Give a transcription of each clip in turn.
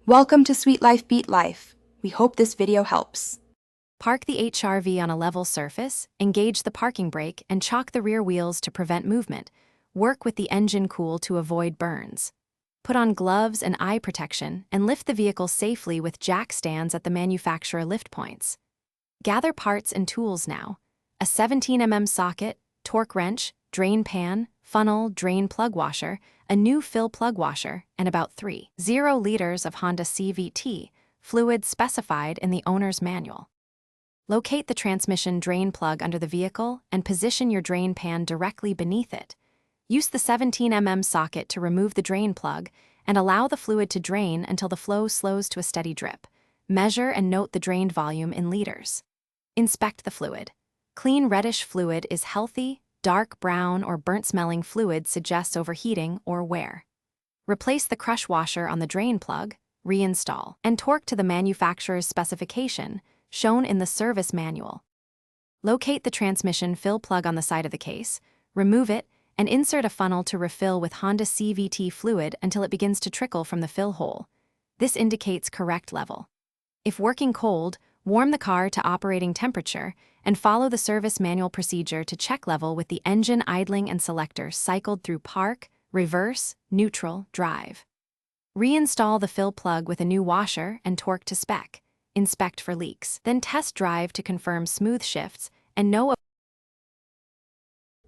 Welcome to Sweet Life Beat Life. We hope this video helps. Park the HRV on a level surface, engage the parking brake, and chock the rear wheels to prevent movement. Work with the engine cool to avoid burns. Put on gloves and eye protection and lift the vehicle safely with jack stands at the manufacturer lift points. Gather parts and tools now. A 17 mm socket, torque wrench, drain pan, funnel, drain plug washer, a new fill plug washer, and about 3.0 liters of Honda CVT, fluid specified in the owner's manual. Locate the transmission drain plug under the vehicle and position your drain pan directly beneath it. Use the 17 mm socket to remove the drain plug and allow the fluid to drain until the flow slows to a steady drip. Measure and note the drained volume in liters. Inspect the fluid. Clean reddish fluid is healthy. Dark brown or burnt-smelling fluid suggests overheating or wear. Replace the crush washer on the drain plug, reinstall, and torque to the manufacturer's specification, shown in the service manual. Locate the transmission fill plug on the side of the case, remove it, and insert a funnel to refill with Honda CVT fluid until it begins to trickle from the fill hole. This indicates correct level. If working cold, warm the car to operating temperature and follow the service manual procedure to check level with the engine idling and selector cycled through park, reverse, neutral, drive. Reinstall the fill plug with a new washer and torque to spec. Inspect for leaks. Then test drive to confirm smooth shifts and know.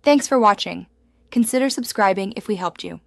Thanks for watching. Consider subscribing if we helped you.